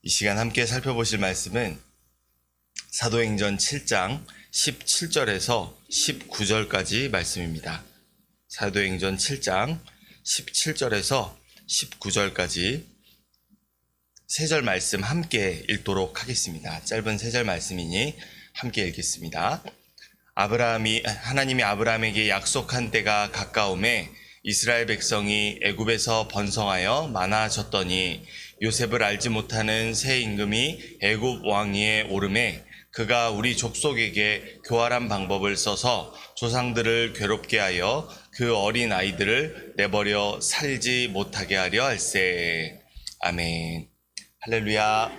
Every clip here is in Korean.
이 시간 함께 살펴보실 말씀은 사도행전 7장 17절에서 19절까지 말씀입니다. 사도행전 7장 17절에서 19절까지 세 절 말씀 함께 읽도록 하겠습니다. 짧은 세 절 말씀이니 함께 읽겠습니다. 하나님이 아브라함에게 약속한 때가 가까움에 이스라엘 백성이 애굽에서 번성하여 많아졌더니 요셉을 알지 못하는 새 임금이 애굽 왕위에 오름에 그가 우리 족속에게 교활한 방법을 써서 조상들을 괴롭게 하여 그 어린 아이들을 내버려 살지 못하게 하려 할세. 아멘. 할렐루야.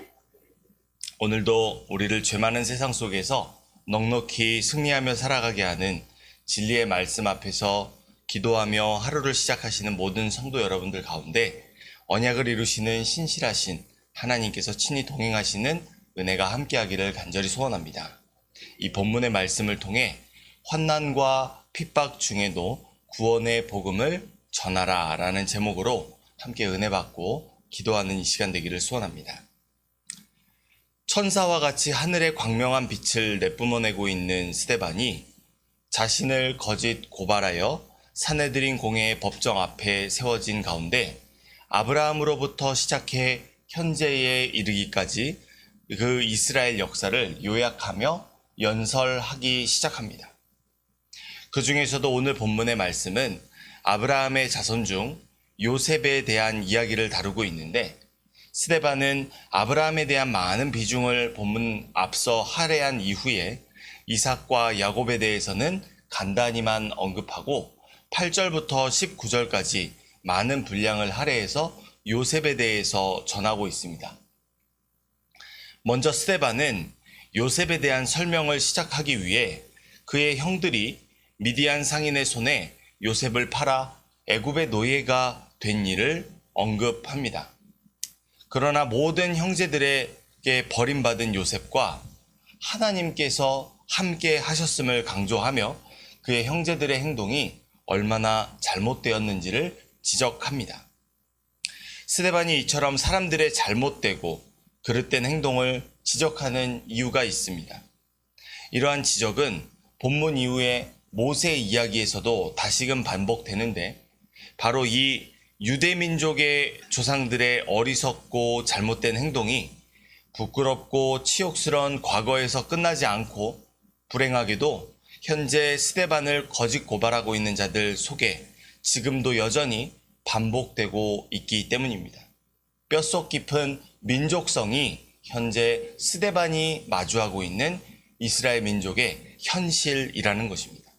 오늘도 우리를 죄 많은 세상 속에서 넉넉히 승리하며 살아가게 하는 진리의 말씀 앞에서 기도하며 하루를 시작하시는 모든 성도 여러분들 가운데 언약을 이루시는 신실하신 하나님께서 친히 동행하시는 은혜가 함께하기를 간절히 소원합니다. 이 본문의 말씀을 통해 환난과 핍박 중에도 구원의 복음을 전하라 라는 제목으로 함께 은혜 받고 기도하는 이 시간 되기를 소원합니다. 천사와 같이 하늘의 광명한 빛을 내뿜어내고 있는 스데반이 자신을 거짓 고발하여 사내들인 공회의 법정 앞에 세워진 가운데 아브라함으로부터 시작해 현재에 이르기까지 그 이스라엘 역사를 요약하며 연설하기 시작합니다. 그 중에서도 오늘 본문의 말씀은 아브라함의 자손 중 요셉에 대한 이야기를 다루고 있는데 스데반은 아브라함에 대한 많은 비중을 본문 앞서 할애한 이후에 이삭과 야곱에 대해서는 간단히만 언급하고 8절부터 19절까지 많은 분량을 할애해서 요셉에 대해서 전하고 있습니다. 먼저 스데반은 요셉에 대한 설명을 시작하기 위해 그의 형들이 미디안 상인의 손에 요셉을 팔아 애굽의 노예가 된 일을 언급합니다. 그러나 모든 형제들에게 버림받은 요셉과 하나님께서 함께 하셨음을 강조하며 그의 형제들의 행동이 얼마나 잘못되었는지를 지적합니다. 스데반이 이처럼 사람들의 잘못되고 그릇된 행동을 지적하는 이유가 있습니다. 이러한 지적은 본문 이후에 모세 이야기에서도 다시금 반복되는데 바로 이 유대민족의 조상들의 어리석고 잘못된 행동이 부끄럽고 치욕스러운 과거에서 끝나지 않고 불행하게도 현재 스데반을 거짓 고발하고 있는 자들 속에 지금도 여전히 반복되고 있기 때문입니다. 뼛속 깊은 민족성이 현재 스데반이 마주하고 있는 이스라엘 민족의 현실이라는 것입니다.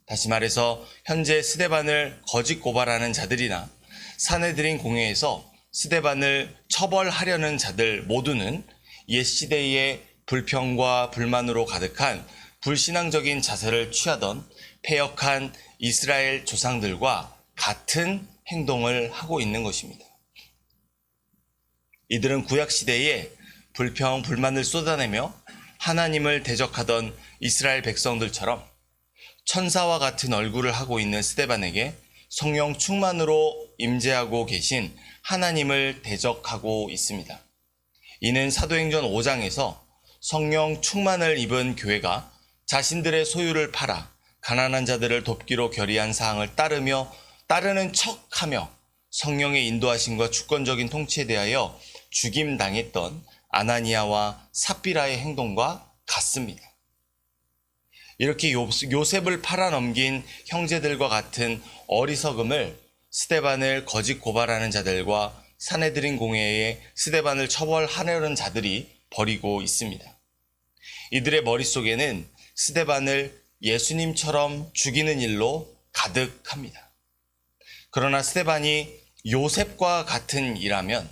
다시 말해서 현재 스데반을 거짓 고발하는 자들이나 사내들인 공회에서 스데반을 처벌하려는 자들 모두는 옛 시대의 불평과 불만으로 가득한 불신앙적인 자세를 취하던 패역한 이스라엘 조상들과 같은 행동을 하고 있는 것입니다. 이들은 구약시대에 불평, 불만을 쏟아내며 하나님을 대적하던 이스라엘 백성들처럼 천사와 같은 얼굴을 하고 있는 스데반에게 성령 충만으로 임재하고 계신 하나님을 대적하고 있습니다. 이는 사도행전 5장에서 성령 충만을 입은 교회가 자신들의 소유를 팔아 가난한 자들을 돕기로 결의한 사항을 따르는 척하며 성령의 인도하심과 주권적인 통치에 대하여 죽임당했던 아나니아와 삽비라의 행동과 같습니다. 이렇게 요셉을 팔아넘긴 형제들과 같은 어리석음을 스데반을 거짓 고발하는 자들과 사내들인 공회에 스데반을 처벌하려는 자들이 벌이고 있습니다. 이들의 머릿속에는 스데반을 예수님처럼 죽이는 일로 가득합니다. 그러나 스데반이 요셉과 같은 이라면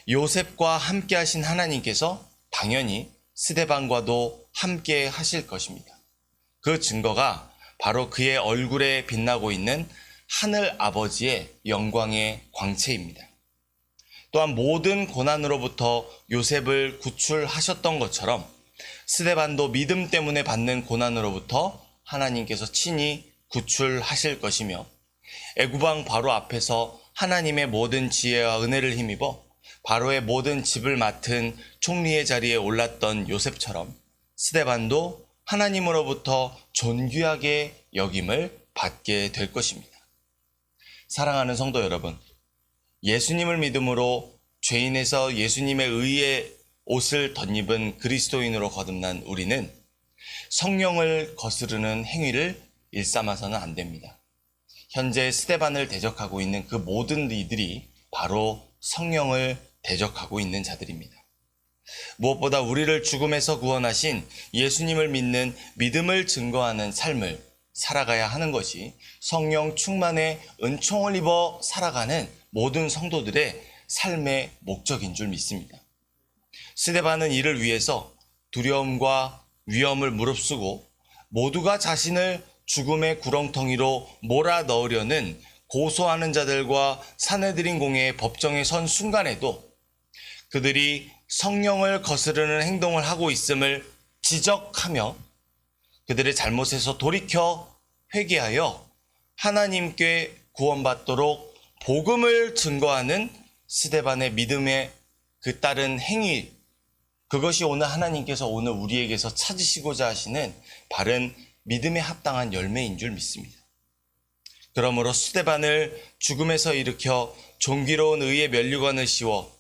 요셉과 함께 하신 하나님께서 당연히 스데반과도 함께 하실 것입니다. 그 증거가 바로 그의 얼굴에 빛나고 있는 하늘 아버지의 영광의 광채입니다. 또한 모든 고난으로부터 요셉을 구출하셨던 것처럼 스데반도 믿음 때문에 받는 고난으로부터 하나님께서 친히 구출하실 것이며 애굽 왕 바로 앞에서 하나님의 모든 지혜와 은혜를 힘입어 바로의 모든 집을 맡은 총리의 자리에 올랐던 요셉처럼 스데반도 하나님으로부터 존귀하게 여김을 받게 될 것입니다. 사랑하는 성도 여러분, 예수님을 믿음으로 죄인에서 예수님의 의의 옷을 덧입은 그리스도인으로 거듭난 우리는 성령을 거스르는 행위를 일삼아서는 안 됩니다. 현재 스데반을 대적하고 있는 그 모든 이들이 바로 성령을 대적하고 있는 자들입니다. 무엇보다 우리를 죽음에서 구원하신 예수님을 믿는 믿음을 증거하는 삶을 살아가야 하는 것이 성령 충만의 은총을 입어 살아가는 모든 성도들의 삶의 목적인 줄 믿습니다. 스데반은 이를 위해서 두려움과 위험을 무릅쓰고 모두가 자신을 죽음의 구렁텅이로 몰아넣으려는 고소하는 자들과 사내들인 공회의 법정에 선 순간에도 그들이 성령을 거스르는 행동을 하고 있음을 지적하며 그들의 잘못에서 돌이켜 회개하여 하나님께 구원받도록 복음을 증거하는 스데반의 믿음에 그 따른 행위, 그것이 오늘 하나님께서 오늘 우리에게서 찾으시고자 하시는 바른 믿음에 합당한 열매인 줄 믿습니다. 그러므로 스데반을 죽음에서 일으켜 존귀로운 의의 면류관을 씌워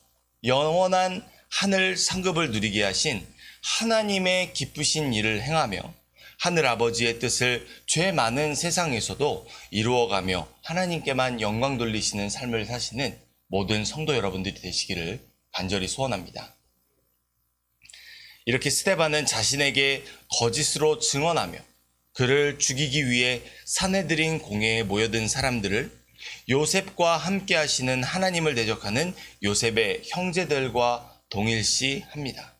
영원한 하늘 상급을 누리게 하신 하나님의 기쁘신 일을 행하며 하늘 아버지의 뜻을 죄 많은 세상에서도 이루어가며 하나님께만 영광 돌리시는 삶을 사시는 모든 성도 여러분들이 되시기를 간절히 소원합니다. 이렇게 스데반은 자신에게 거짓으로 증언하며 그를 죽이기 위해 사내들인 공회에 모여든 사람들을 요셉과 함께 하시는 하나님을 대적하는 요셉의 형제들과 동일시합니다.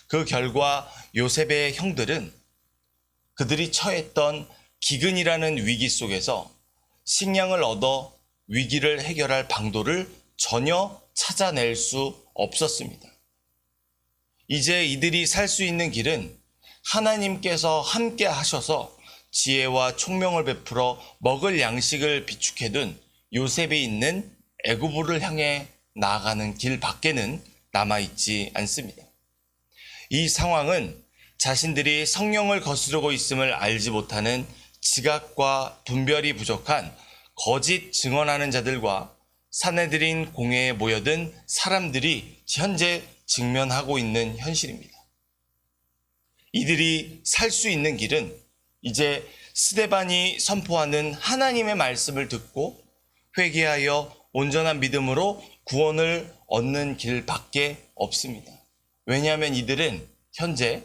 그 결과 요셉의 형들은 그들이 처했던 기근이라는 위기 속에서 식량을 얻어 위기를 해결할 방도를 전혀 찾아낼 수 없었습니다. 이제 이들이 살 수 있는 길은 하나님께서 함께 하셔서 지혜와 총명을 베풀어 먹을 양식을 비축해둔 요셉이 있는 애굽을 향해 나아가는 길 밖에는 남아있지 않습니다. 이 상황은 자신들이 성령을 거스르고 있음을 알지 못하는 지각과 분별이 부족한 거짓 증언하는 자들과 사내들인 공회에 모여든 사람들이 현재 직면하고 있는 현실입니다. 이들이 살 수 있는 길은 이제 스데반이 선포하는 하나님의 말씀을 듣고 회개하여 온전한 믿음으로 구원을 얻는 길밖에 없습니다. 왜냐하면 이들은 현재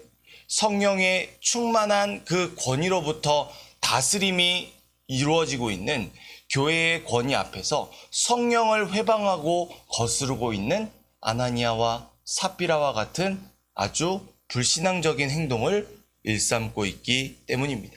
성령의 충만한 그 권위로부터 다스림이 이루어지고 있는 교회의 권위 앞에서 성령을 회방하고 거스르고 있는 아나니아와 삽비라와 같은 아주 불신앙적인 행동을 일삼고 있기 때문입니다.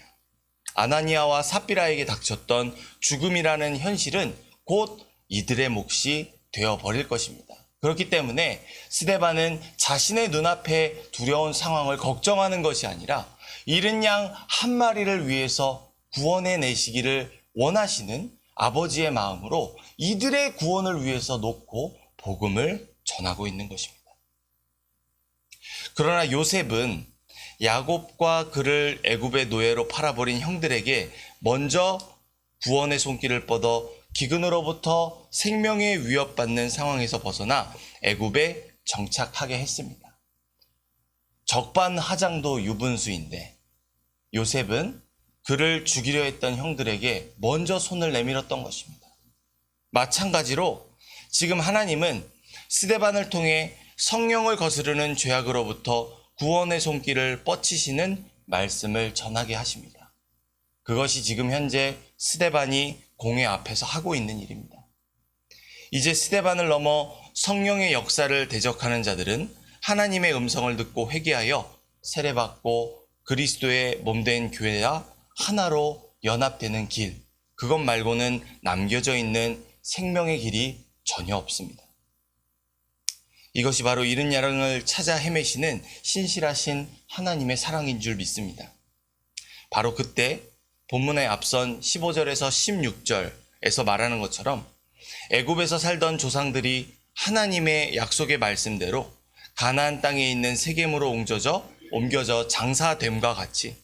아나니아와 삽비라에게 닥쳤던 죽음이라는 현실은 곧 이들의 몫이 되어버릴 것입니다. 그렇기 때문에 스데반은 자신의 눈앞에 두려운 상황을 걱정하는 것이 아니라 잃은 양 한 마리를 위해서 구원해 내시기를 원하시는 아버지의 마음으로 이들의 구원을 위해서 놓고 복음을 전하고 있는 것입니다. 그러나 요셉은 야곱과 그를 애굽의 노예로 팔아버린 형들에게 먼저 구원의 손길을 뻗어 기근으로부터 생명에 위협받는 상황에서 벗어나 애굽에 정착하게 했습니다. 적반하장도 유분수인데 요셉은 그를 죽이려 했던 형들에게 먼저 손을 내밀었던 것입니다. 마찬가지로 지금 하나님은 스데반을 통해 성령을 거스르는 죄악으로부터 구원의 손길을 뻗치시는 말씀을 전하게 하십니다. 그것이 지금 현재 스데반이 공회 앞에서 하고 있는 일입니다. 이제 스데반을 넘어 성령의 역사를 대적하는 자들은 하나님의 음성을 듣고 회개하여 세례받고 그리스도의 몸된 교회와 하나로 연합되는 길, 그것 말고는 남겨져 있는 생명의 길이 전혀 없습니다. 이것이 바로 잃은 양을 찾아 헤매시는 신실하신 하나님의 사랑인 줄 믿습니다. 바로 그때 본문에 앞선 15절에서 16절에서 말하는 것처럼 애굽에서 살던 조상들이 하나님의 약속의 말씀대로 가나안 땅에 있는 세겜으로 옮겨져 장사됨과 같이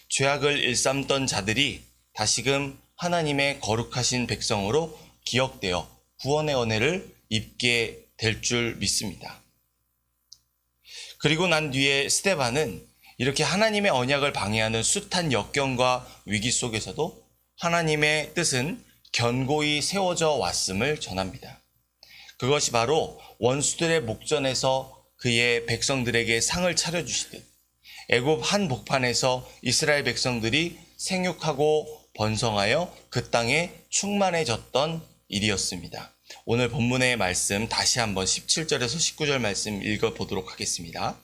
죄악을 일삼던 자들이 다시금 하나님의 거룩하신 백성으로 기억되어 구원의 은혜를 입게 될 줄 믿습니다. 그리고 난 뒤에 스데반은 이렇게 하나님의 언약을 방해하는 숱한 역경과 위기 속에서도 하나님의 뜻은 견고히 세워져 왔음을 전합니다. 그것이 바로 원수들의 목전에서 그의 백성들에게 상을 차려주시듯 애굽 한복판에서 이스라엘 백성들이 생육하고 번성하여 그 땅에 충만해졌던 일이었습니다. 오늘 본문의 말씀 다시 한번 17절에서 19절 말씀 읽어보도록 하겠습니다.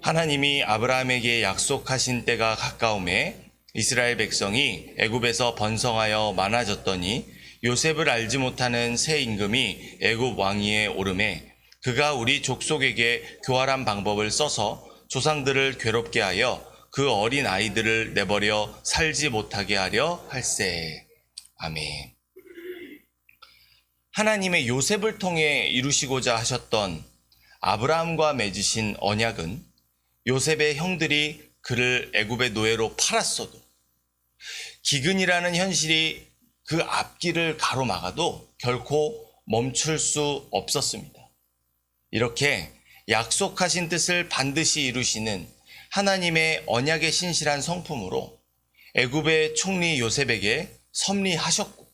하나님이 아브라함에게 약속하신 때가 가까움에 이스라엘 백성이 애굽에서 번성하여 많아졌더니 요셉을 알지 못하는 새 임금이 애굽 왕위에 오르매 그가 우리 족속에게 교활한 방법을 써서 조상들을 괴롭게 하여 그 어린 아이들을 내버려 살지 못하게 하려 할세. 아멘. 하나님의 요셉을 통해 이루시고자 하셨던 아브라함과 맺으신 언약은 요셉의 형들이 그를 애굽의 노예로 팔았어도 기근이라는 현실이 그 앞길을 가로막아도 결코 멈출 수 없었습니다. 이렇게 약속하신 뜻을 반드시 이루시는 하나님의 언약의 신실한 성품으로 애굽의 총리 요셉에게 섭리하셨고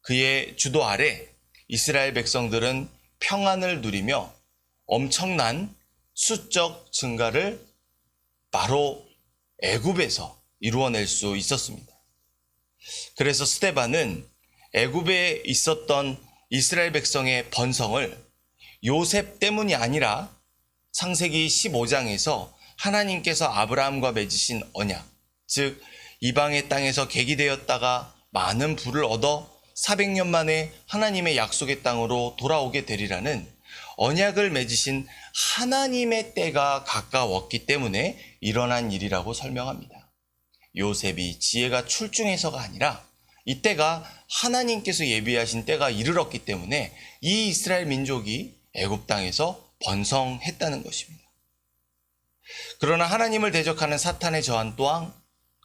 그의 주도 아래 이스라엘 백성들은 평안을 누리며 엄청난 수적 증가를 바로 애굽에서 이루어낼 수 있었습니다. 그래서 스데반은 애굽에 있었던 이스라엘 백성의 번성을 요셉 때문이 아니라 창세기 15장에서 하나님께서 아브라함과 맺으신 언약, 즉 이방의 땅에서 계기되었다가 많은 부를 얻어 400년 만에 하나님의 약속의 땅으로 돌아오게 되리라는 언약을 맺으신 하나님의 때가 가까웠기 때문에 일어난 일이라고 설명합니다. 요셉이 지혜가 출중해서가 아니라 이때가 하나님께서 예비하신 때가 이르렀기 때문에 이 이스라엘 민족이 애굽 땅에서 번성했다는 것입니다. 그러나 하나님을 대적하는 사탄의 저항 또한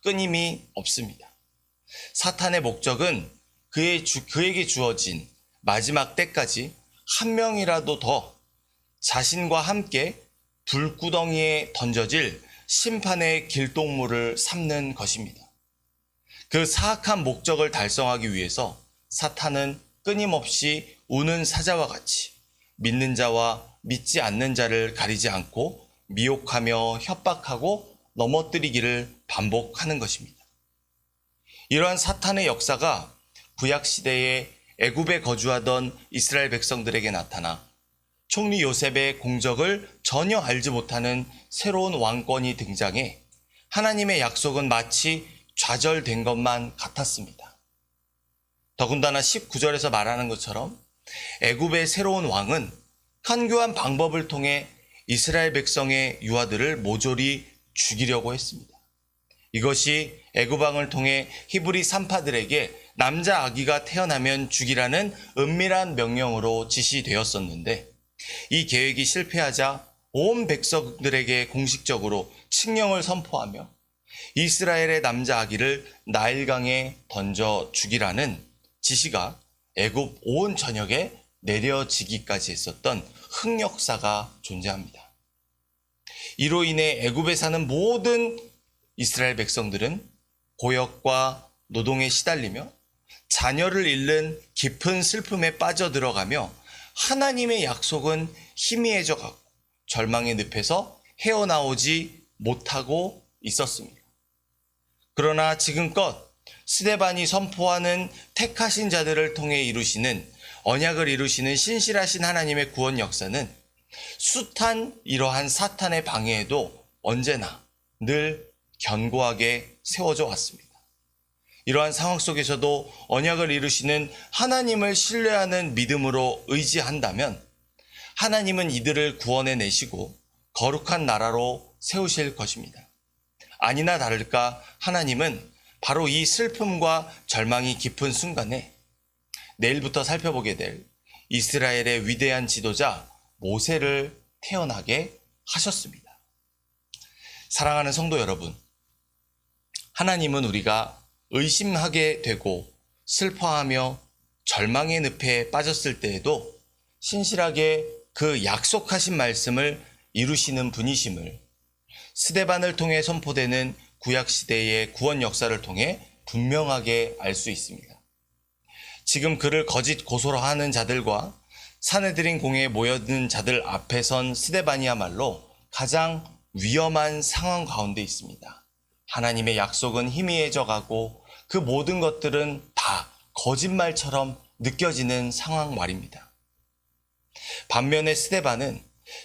끊임이 없습니다. 사탄의 목적은 그에게 주어진 마지막 때까지 한 명이라도 더 자신과 함께 불구덩이에 던져질 심판의 길동무를 삼는 것입니다. 그 사악한 목적을 달성하기 위해서 사탄은 끊임없이 우는 사자와 같이 믿는 자와 믿지 않는 자를 가리지 않고 미혹하며 협박하고 넘어뜨리기를 반복하는 것입니다. 이러한 사탄의 역사가 구약시대에 애굽에 거주하던 이스라엘 백성들에게 나타나 총리 요셉의 공적을 전혀 알지 못하는 새로운 왕권이 등장해 하나님의 약속은 마치 좌절된 것만 같았습니다. 더군다나 19절에서 말하는 것처럼 애굽의 새로운 왕은 간교한 방법을 통해 이스라엘 백성의 유아들을 모조리 죽이려고 했습니다. 이것이 애굽 왕을 통해 히브리 산파들에게 남자 아기가 태어나면 죽이라는 은밀한 명령으로 지시되었었는데 이 계획이 실패하자 온 백성들에게 공식적으로 칙령을 선포하며 이스라엘의 남자 아기를 나일강에 던져 죽이라는 지시가 애굽 온 전역에 내려지기까지 했었던 흑역사가 존재합니다. 이로 인해 애굽에 사는 모든 이스라엘 백성들은 고역과 노동에 시달리며 자녀를 잃는 깊은 슬픔에 빠져들어가며 하나님의 약속은 희미해져가고 절망의 늪에서 헤어나오지 못하고 있었습니다. 그러나 지금껏 스데반이 선포하는 택하신 자들을 통해 이루시는 언약을 이루시는 신실하신 하나님의 구원 역사는 숱한 이러한 사탄의 방해에도 언제나 늘 견고하게 세워져 왔습니다. 이러한 상황 속에서도 언약을 이루시는 하나님을 신뢰하는 믿음으로 의지한다면 하나님은 이들을 구원해 내시고 거룩한 나라로 세우실 것입니다. 아니나 다를까 하나님은 바로 이 슬픔과 절망이 깊은 순간에 내일부터 살펴보게 될 이스라엘의 위대한 지도자 모세를 태어나게 하셨습니다. 사랑하는 성도 여러분, 하나님은 우리가 의심하게 되고 슬퍼하며 절망의 늪에 빠졌을 때에도 신실하게 그 약속하신 말씀을 이루시는 분이심을 스데반을 통해 선포되는 구약시대의 구원 역사를 통해 분명하게 알 수 있습니다. 지금 그를 거짓 고소로 하는 자들과 사내들인 공회에 모여든 자들 앞에 선 스데반이야말로 가장 위험한 상황 가운데 있습니다. 하나님의 약속은 희미해져가고 그 모든 것들은 다 거짓말처럼 느껴지는 상황 말입니다. 반면에 스데반은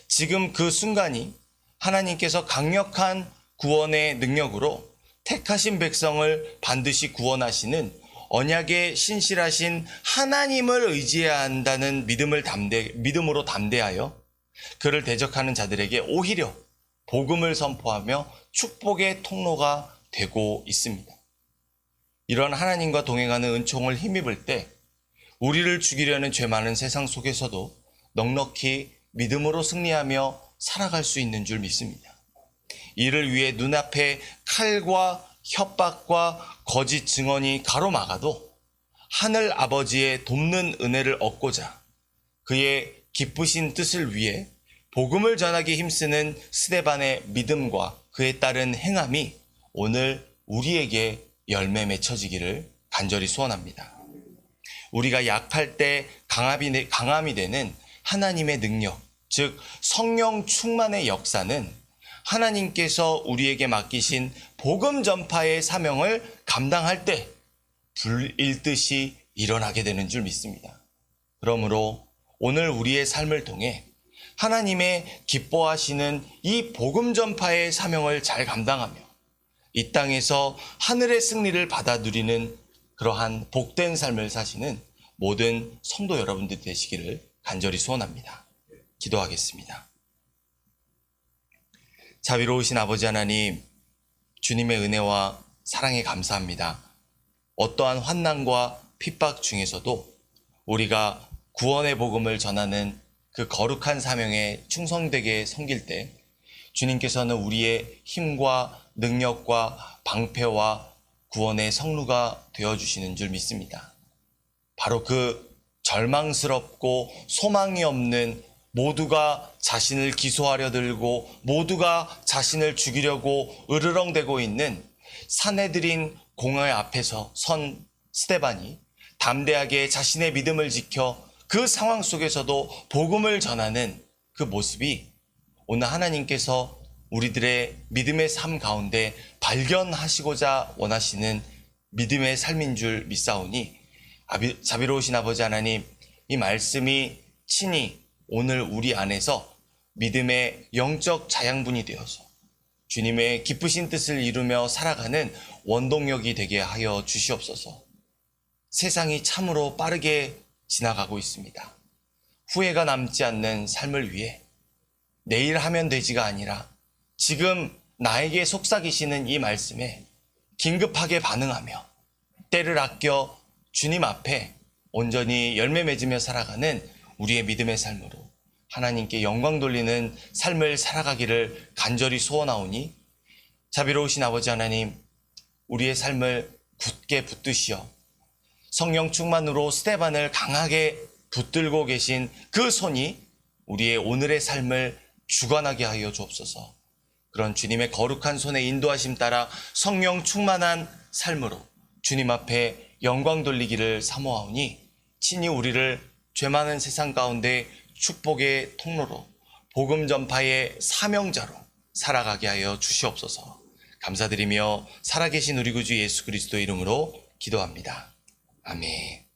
지금 그 순간이 하나님께서 강력한 구원의 능력으로 택하신 백성을 반드시 구원하시는 언약의 신실하신 하나님을 의지해야 한다는 믿음으로 담대하여 그를 대적하는 자들에게 오히려 복음을 선포하며 축복의 통로가 되고 있습니다. 이런 하나님과 동행하는 은총을 힘입을 때 우리를 죽이려는 죄 많은 세상 속에서도 넉넉히 믿음으로 승리하며 살아갈 수 있는 줄 믿습니다. 이를 위해 눈앞에 칼과 협박과 거짓 증언이 가로막아도 하늘 아버지의 돕는 은혜를 얻고자 그의 기쁘신 뜻을 위해 복음을 전하기 힘쓰는 스데반의 믿음과 그에 따른 행함이 오늘 우리에게 열매 맺혀지기를 간절히 소원합니다. 우리가 약할 때 강함이 되는 하나님의 능력, 즉 성령 충만의 역사는 하나님께서 우리에게 맡기신 복음 전파의 사명을 감당할 때 불일듯이 일어나게 되는 줄 믿습니다. 그러므로 오늘 우리의 삶을 통해 하나님의 기뻐하시는 이 복음 전파의 사명을 잘 감당하며 이 땅에서 하늘의 승리를 받아 누리는 그러한 복된 삶을 사시는 모든 성도 여러분들 되시기를 간절히 소원합니다. 기도하겠습니다. 자비로우신 아버지 하나님, 주님의 은혜와 사랑에 감사합니다. 어떠한 환난과 핍박 중에서도 우리가 구원의 복음을 전하는 그 거룩한 사명에 충성되게 섬길 때 주님께서는 우리의 힘과 능력과 방패와 구원의 성루가 되어주시는 줄 믿습니다. 바로 그 절망스럽고 소망이 없는 모두가 자신을 기소하려 들고 모두가 자신을 죽이려고 으르렁대고 있는 사내들인 공회 앞에서 선 스데반이 담대하게 자신의 믿음을 지켜 그 상황 속에서도 복음을 전하는 그 모습이 오늘 하나님께서 우리들의 믿음의 삶 가운데 발견하시고자 원하시는 믿음의 삶인 줄 믿사오니 자비로우신 아버지 하나님, 이 말씀이 친히 오늘 우리 안에서 믿음의 영적 자양분이 되어서 주님의 기쁘신 뜻을 이루며 살아가는 원동력이 되게 하여 주시옵소서. 세상이 참으로 빠르게 지나가고 있습니다. 후회가 남지 않는 삶을 위해 내일 하면 되지가 아니라 지금 나에게 속삭이시는 이 말씀에 긴급하게 반응하며 때를 아껴 주님 앞에 온전히 열매 맺으며 살아가는 우리의 믿음의 삶으로 하나님께 영광 돌리는 삶을 살아가기를 간절히 소원하오니 자비로우신 아버지 하나님, 우리의 삶을 굳게 붙드시어 성령 충만으로 스데반을 강하게 붙들고 계신 그 손이 우리의 오늘의 삶을 주관하게 하여 주옵소서. 그런 주님의 거룩한 손의 인도하심 따라 성령 충만한 삶으로 주님 앞에 영광 돌리기를 사모하오니 친히 우리를 죄 많은 세상 가운데 축복의 통로로 복음 전파의 사명자로 살아가게 하여 주시옵소서. 감사드리며 살아계신 우리 구주 예수 그리스도 이름으로 기도합니다. 아멘.